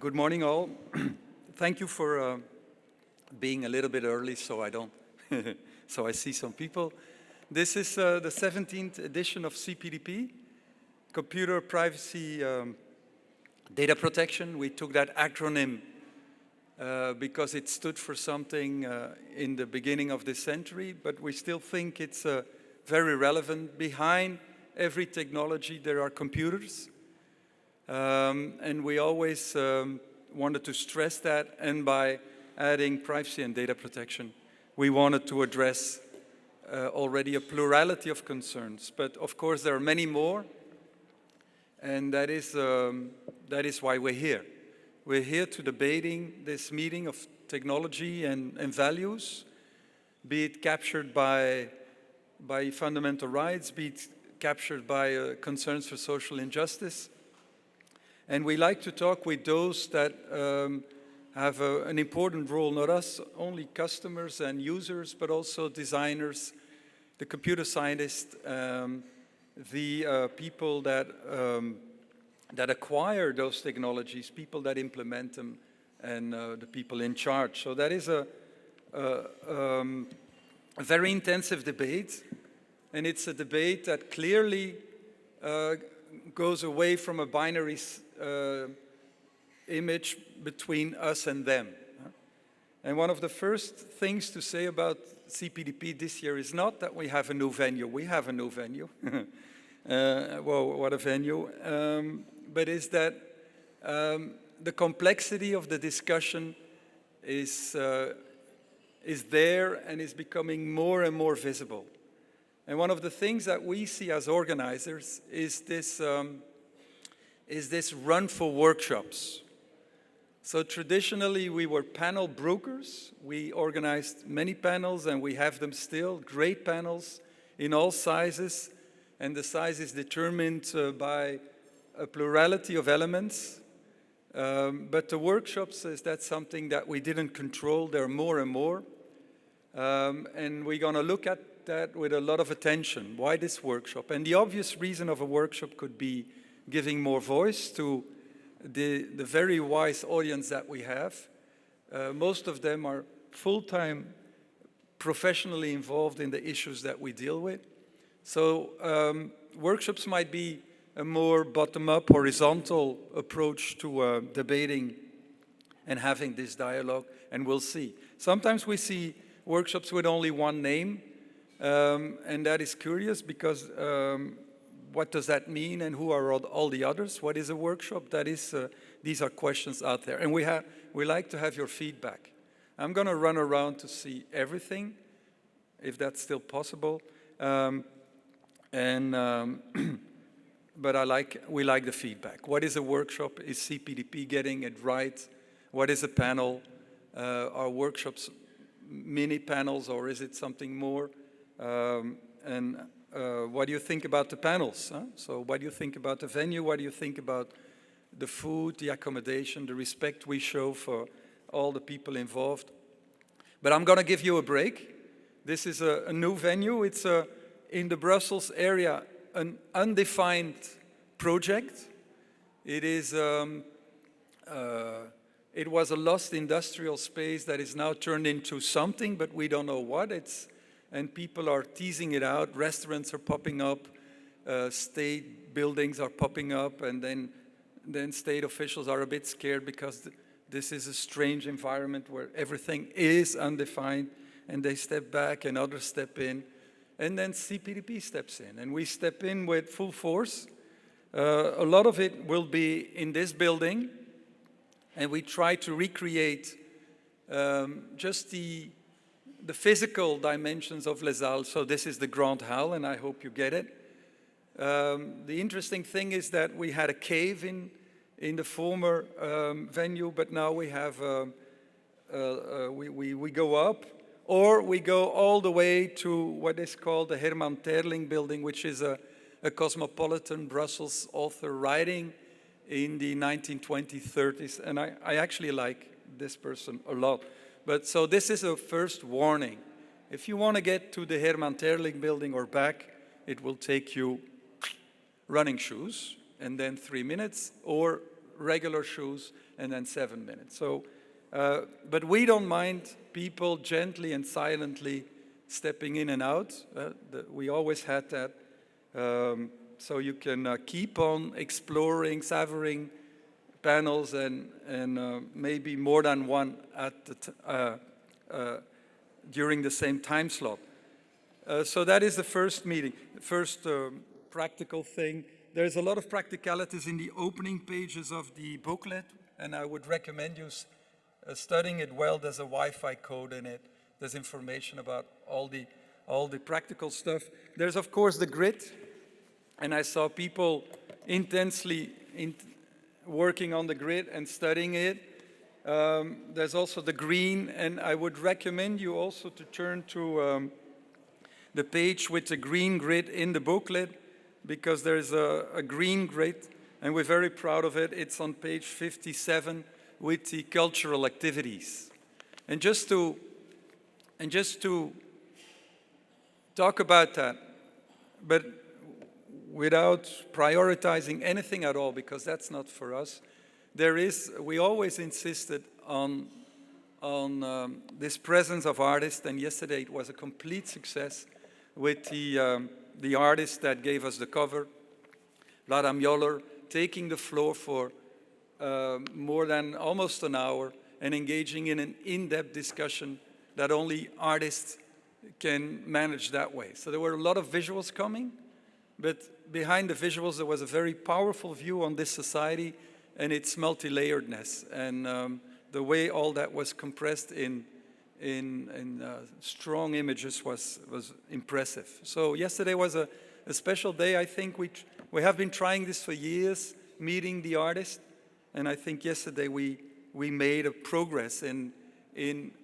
Good morning, all. Thank you for being a little bit early, so I don't, so I see some people. This is the 17th edition of CPDP, Computer Privacy Data Protection. We took that acronym because it stood for something in the beginning of this century, but we still think it's very relevant. Behind every technology, there are computers. And we always wanted to stress that, and by adding privacy and data protection, we wanted to address already a plurality of concerns. But of course, there are many more, and that is why we're here. We're here to debating this meeting of technology and values, be it captured by fundamental rights, be it captured by concerns for social injustice. And we like to talk with those that have an important role, not us, only customers and users, but also designers, the computer scientists, the people that acquire those technologies, people that implement them, and the people in charge. So that is a very intensive debate, and it's a debate that clearly goes away from a binary image between us and them. And one of the first things to say about CPDP this year is not that we have a new venue. We have a new venue. Well, what a venue. But is that the complexity of the discussion is there and is becoming more and more visible. And one of the things that we see as organizers is this run for workshops. So traditionally, we were panel brokers. We organized many panels, and we have them still, great panels in all sizes, and the size is determined by a plurality of elements. But the workshops, that's something that we didn't control. There are more and more. And we're going to look at that with a lot of attention. Why this workshop? And the obvious reason of a workshop could be giving more voice to the very wise audience that we have. Most of them are full-time professionally involved in the issues that we deal with. So workshops might be a more bottom-up, horizontal approach to debating and having this dialogue, and we'll see. Sometimes we see workshops with only one name, and that is curious because what does that mean, and who are all the others? What is a workshop? That is, these are questions out there, and we like to have your feedback. I'm going to run around to see everything, if that's still possible, but we like the feedback. What is a workshop? Is CPDP getting it right? What is a panel? Are workshops mini panels, or is it something more? What do you think about the panels? Huh? So what do you think about the venue? What do you think about the food, the accommodation, the respect we show for all the people involved? But I'm going to give you a break. This is a new venue. It's in the Brussels area, an undefined project. It is it was a lost industrial space that is now turned into something, but we don't know what. And people are teasing it out. Restaurants are popping up, state buildings are popping up, and then state officials are a bit scared because this is a strange environment where everything is undefined, and they step back and others step in. And then CPDP steps in, and we step in with full force. A lot of it will be in this building, and we try to recreate just the physical dimensions of Les Halles. So this is the Grand Hall, and I hope you get it. The interesting thing is that we had a cave in the former venue, but now we have, we go up, or we go all the way to what is called the Herman Terling building, which is a cosmopolitan Brussels author writing in the 1920s, 30s, and I actually like this person a lot. But so this is a first warning. If you want to get to the Herman Terling building or back, it will take you running shoes and then 3 minutes, or regular shoes, and then 7 minutes. So, but we don't mind people gently and silently stepping in and out. We always had that. So you can keep on exploring, savoring panels and maybe more than one at the during the same time slot. So that is the first meeting, the first practical thing. There's a lot of practicalities in the opening pages of the booklet, and I would recommend you studying it well. There's a Wi-Fi code in it. There's information about all the practical stuff. There's, of course, the grid, and I saw people intensely working on the grid and studying it. There's also the green, and I would recommend you also to turn to the page with the green grid in the booklet, because there's a green grid, and we're very proud of it. It's on page 57 with the cultural activities. And just to talk about that, but without prioritizing anything at all, because that's not for us. We always insisted on this presence of artists, and yesterday it was a complete success with the artist that gave us the cover, Vlada Mjoller, taking the floor for more than almost an hour and engaging in an in-depth discussion that only artists can manage that way. So there were a lot of visuals coming, but behind the visuals there was a very powerful view on this society and its multi-layeredness, and the way all that was compressed in strong images was impressive. So yesterday was a special day. I think we have been trying this for years, meeting the artist, and I think yesterday we made a progress in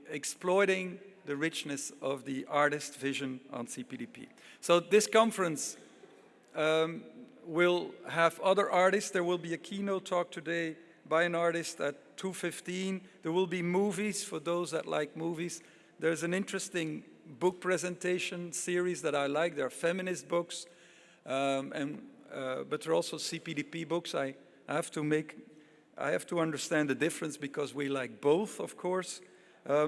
exploiting the richness of the artist vision on CPDP. So this conference will have other artists. There will be a keynote talk today by an artist at 2:15. There will be movies for those that like movies. There's an interesting book presentation series that I like. There are feminist books, but there are also CPDP books. I have to understand the difference because we like both, of course.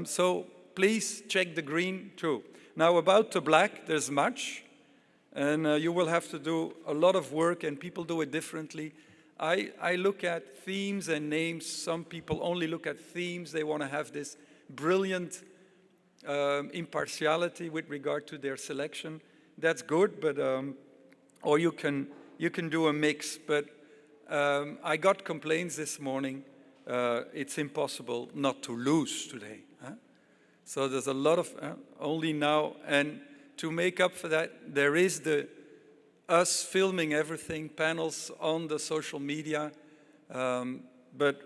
So please check the green too. Now about the black, there's much, and you will have to do a lot of work, and people do it differently. I look at themes and names. Some people only look at themes. They want to have this brilliant impartiality with regard to their selection. That's good, but or you can do a mix. But I got complaints this morning. It's impossible not to lose today. Huh? So there's a lot of only now, and to make up for that, there is us filming everything, panels on the social media, but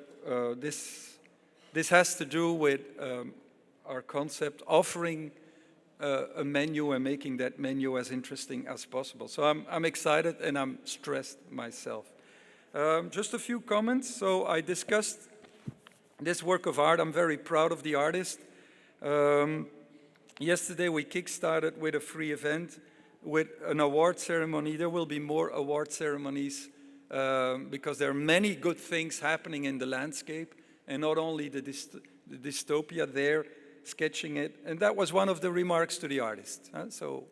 this has to do with our concept, offering a menu and making that menu as interesting as possible. So I'm excited and I'm stressed myself. Just a few comments. So I discussed this work of art. I'm very proud of the artist. Yesterday we kickstarted with a free event with an award ceremony. There will be more award ceremonies because there are many good things happening in the landscape, and not only the dystopia there, sketching it. And that was one of the remarks to the artist. So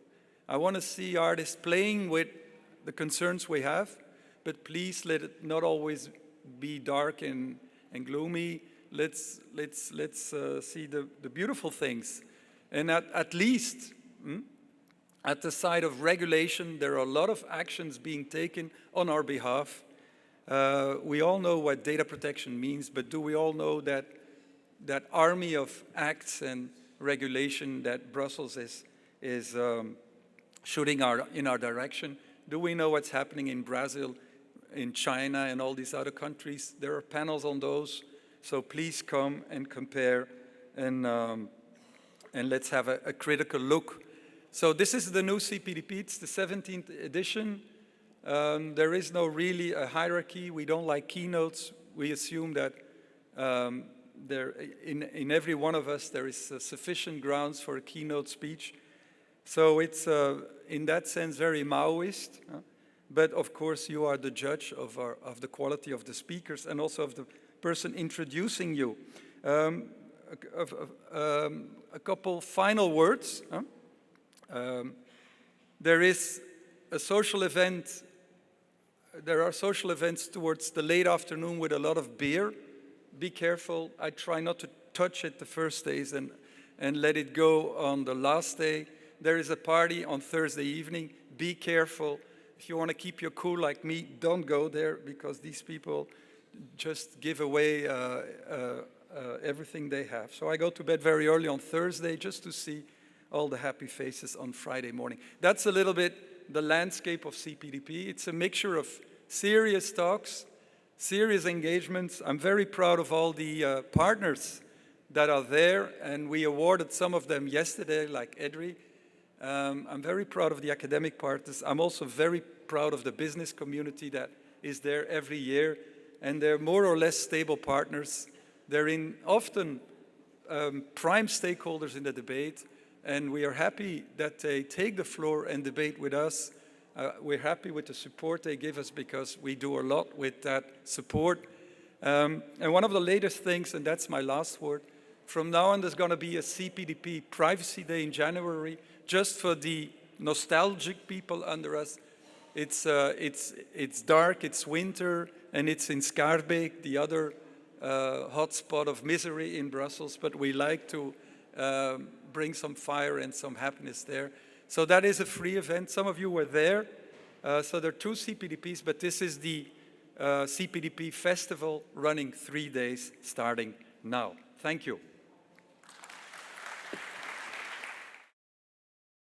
I want to see artists playing with the concerns we have, but please let it not always be dark and gloomy. Let's see the beautiful things. And at least, at the side of regulation, there are a lot of actions being taken on our behalf. We all know what data protection means, but do we all know that army of acts and regulation that Brussels is shooting in our direction? Do we know what's happening in Brazil, in China, and all these other countries? There are panels on those, so please come and compare, and let's have a critical look. So this is the new CPDP. It's the 17th edition. There is no really a hierarchy. We don't like keynotes. We assume that in every one of us there is sufficient grounds for a keynote speech. So it's in that sense very Maoist. but of course you are the judge of the quality of the speakers and also of the person introducing you. A couple final words. There is a social event. There are social events towards the late afternoon with a lot of beer. Be careful. I try not to touch it the first days and let it go on the last day. There is a party on Thursday evening. Be careful. If you want to keep your cool like me, don't go there because these people just give away everything they have. So I go to bed very early on Thursday just to see all the happy faces on Friday morning. That's a little bit the landscape of CPDP. It's a mixture of serious talks, serious engagements. I'm very proud of all the partners that are there, and we awarded some of them yesterday, like Edri. I'm very proud of the academic partners. I'm also very proud of the business community that is there every year, and they're more or less stable partners. They're often prime stakeholders in the debate, and we are happy that they take the floor and debate with us. We're happy with the support they give us because we do a lot with that support. And one of the latest things, and that's my last word, from now on there's going to be a CPDP Privacy Day in January, just for the nostalgic people under us. It's dark, it's winter, and it's in Schaerbeek, the other hotspot of misery in Brussels, but we like to bring some fire and some happiness there. So that is a free event. Some of you were there. So there are 2 CPDPs, but this is the CPDP festival running 3 days starting now. Thank you.